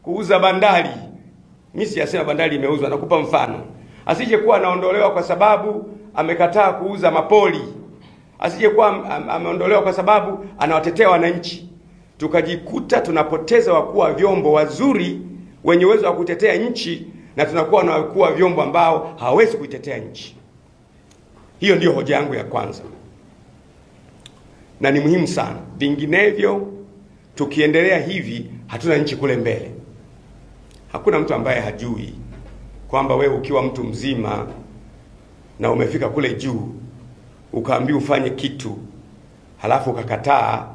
kuuza bandari. Mimi siyasema bandari imeuzwa, nakupa mfano. Asije kuwa anaondolewa kwa sababu amekataa kuuza mapoli. Asije kuwa ameondolewa kwa sababu anawatetea wananchi. Tukajikuta tunapoteza wakuu wa vyombo wazuri wenye uwezo wa kutetea nchi, na tunakuwa na wakuu wa vyombo ambao hawezi kuitetea nchi. Hiyo ndio hoja yangu ya kwanza. Na ni muhimu sana. Vinginevyo tukiendelea hivi hatuna nchi kule mbele. Hakuna mtu ambaye hajui kwamba wewe ukiwa mtu mzima na umefika kule juu ukaambiwa ufanye kitu halafu ukakataa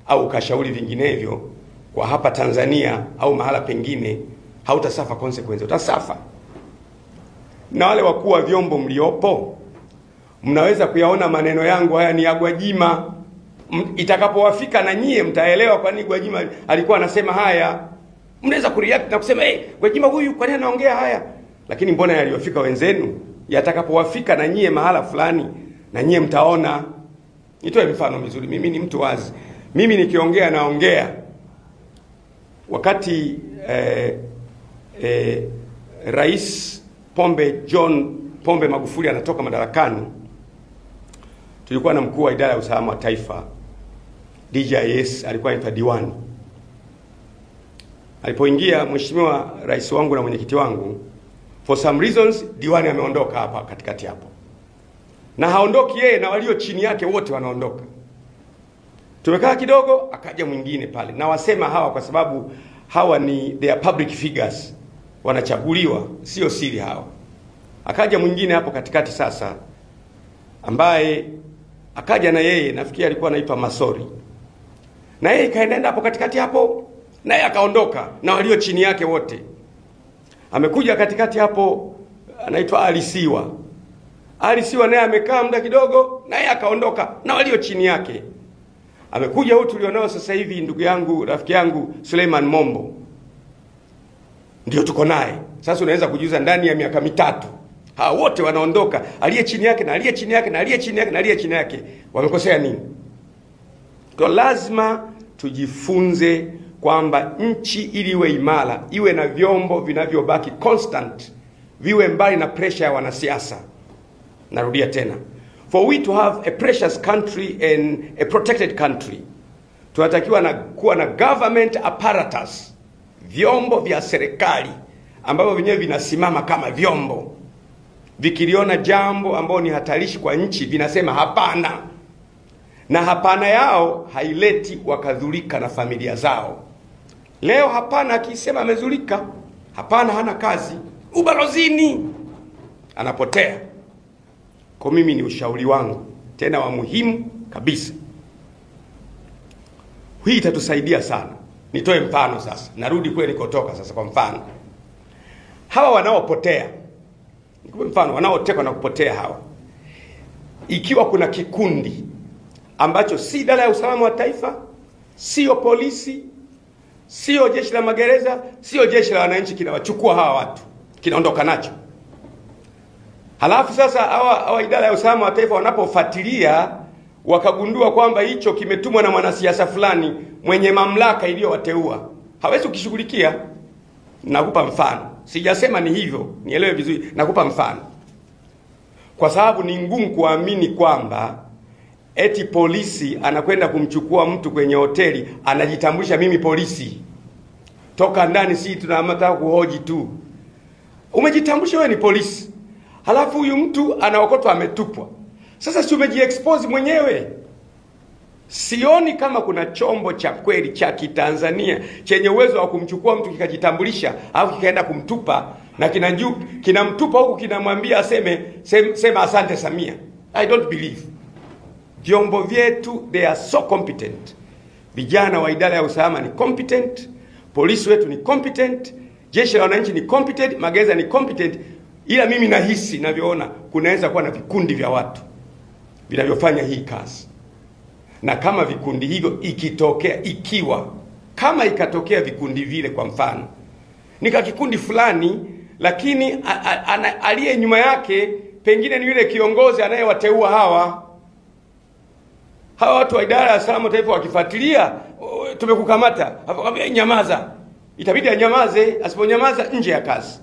au ukashauri vinginevyo, kwa hapa Tanzania au mahala pengine, hautasafa consequences, utasafa. Na wale wakuu wa vyombo mliopo, mnaweza kuyaona maneno yangu haya ni ya Gwajima. Itakapowafika na nyie mtaelewa kwa nini Gwajima alikuwa anasema haya. Mnaweza kureact na kusema Gwajima huyu kwa nini anaongea haya? Lakini mbona yaliyofika wenzenu? Yatakapowafika na nyie mahala fulani, na nyie mtaona. Nitoe mfano mzuri. Mimi ni mtu wazi. Mimi nikiongea naongea. Wakati Rais John Pombe Magufuli anatoka madarakani, tulikuwa na mkuu wa idara ya usalama wa taifa, DJIS, alikuwa anaitwa Diwani. Alipoingia mheshimiwa rais wangu na mwenyekiti wangu, for some reasons Diwani ameondoka hapa katikati hapo. Na haondoki yeye, na walio chini yake wote wanaondoka. Tumekaa kidogo, akaja mwingine pale. Na wasema hawa kwa sababu hawa ni they are public figures, wanachaguliwa, sio siri hawa. Akaja mwingine hapo katikati sasa, ambaye akaja na yeye, nafikiri alikuwa anaitwa Masori. Na yeye kaenda hapo katikati hapo, na yeye akaondoka na walio chini yake wote. Amekuja katikati hapo anaitwa Alisiwa. Alisiwa naye amekaa muda kidogo, na yeye akaondoka na walio chini yake. Amekuja huyu tulionao sasa hivi, ndugu yangu, rafiki yangu Suleiman Mombo. Ndio tuko naye. Sasa unaweza kujiuza ndani ya miaka mitatu hao wote wanaondoka, aliye chini yake na aliye chini yake na aliye chini yake na aliye chini yake. Wamekosea nini? Kwa lazima tujifunze kwamba nchi ili iwe imara, iwe na vyombo vinavyobaki constant, viwe mbali na pressure ya wanasiasa. Narudia tena. For we to have a precious country and a protected country, tunatakiwa kuwa na government apparatus, vyombo vya serikali ambavyo wenyewe vinasimama kama vyombo. Vikiliona jambo ambalo ni hatarishi kwa nchi, vinasema hapana. Na hapana yao haileti wakadhulika na familia zao. Leo hapana akisema amezulika, hapana hana kazi, ubalozini anapotea. Kwa mimi ni ushauri wangu, tena wa muhimu kabisa. Hii itatusaidia sana. Nitoe mfano sasa. Narudi kule nilikotoka sasa. Kwa mfano, hawa wanaopotea, nikupe mfano, wanaotekwa na kupotea hawa. Ikiwa kuna kikundi ambacho si idara ya usalama wa taifa, sio polisi, sio jeshi la magereza, sio jeshi la wananchi, kinawachukua hawa watu, kinaondoka nacho. Halafu sasa hawa idara ya usalama wa taifa wanapofuatilia, wakagundua kwamba hicho kimetumwa na mwanasiasa fulani mwenye mamlaka iliyowateua, hawezi kukishughulikia. Nakupa mfano. Sijasema ni hivyo, nielewe vizuri. Nakupa mfano. Kwa sababu ni ngumu kuamini kwamba eti polisi anakwenda kumchukua mtu kwenye hoteli, anajitambulisha mimi polisi. Toka ndani si tunataka kuhoji tu. Umejitambulisha wewe ni polisi. Halafu huyu mtu anaokotwa ametupwa. Sasa si umejiexpose mwenyewe? Sioni kama kuna chombo cha kweli cha Kitanzania chenye uwezo wa kumchukua mtu kikajitambulisha au kikaenda kumtupa, na kinamtupa huku kinamwambia sema asante Samia. I don't believe. Vyombo vyetu they are so competent. Vijana wa idara ya usalama ni competent, polisi wetu ni competent, jeshi la wananchi ni competent, magereza ni competent. Ila mimi nahisi navyoona kunaweza kuwa na vikundi vya watu vinavyofanya hii kazi. Na kama vikundi hivyo kama ikatokea vikundi vile, kwa mfano nika kikundi fulani, lakini aliye nyuma yake pengine ni yule kiongozi anayewateua hawa watu wa idara ya usalama wa taifa, wakifuatilia tumekukamata, afakwambia nyamaza, itabidi anyamaze, asiponyamaza nje ya kazi.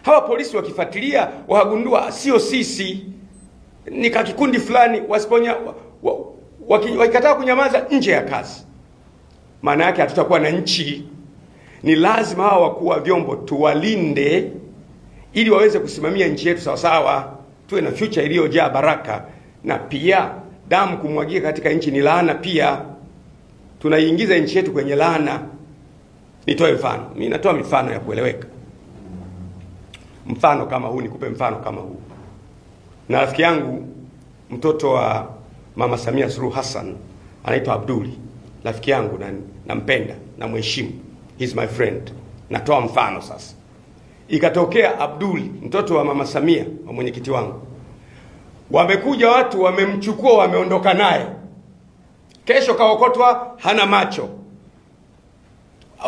Hawa polisi wakifuatilia wagundua sio sisi, ni kakikundi fulani, wakikataa kunyamaza nje ya kazi, maana yake hatutakuwa na nchi. Ni lazima hawa wakuu wa vyombo tuwalinde ili waweze kusimamia nchi yetu sawa sawa, tuwe na future iliyojaa baraka. Na pia damu kumwagia katika nchi ni laana pia, tunaiingiza nchi yetu kwenye laana. Nitoe mfano, mimi natoa mifano ya kueleweka. Mfano kama huu, nikupe mfano kama huu. Na rafiki yangu mtoto wa Mama Samia Suluhu Hassan anaitwa Abduli, rafiki yangu na nampenda na mheshimu, he's my friend. Natoa mfano sasa. Ikatokea Abduli mtoto wa Mama Samia, wa mwenyekiti wangu, wamekuja watu wamemchukua, wameondoka naye. Kesho kaokotwa hana macho.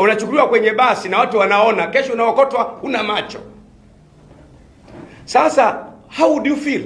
Unachukuliwa kwenye basi na watu wanaona, kesho unaokotwa huna macho. Sasa how do you feel?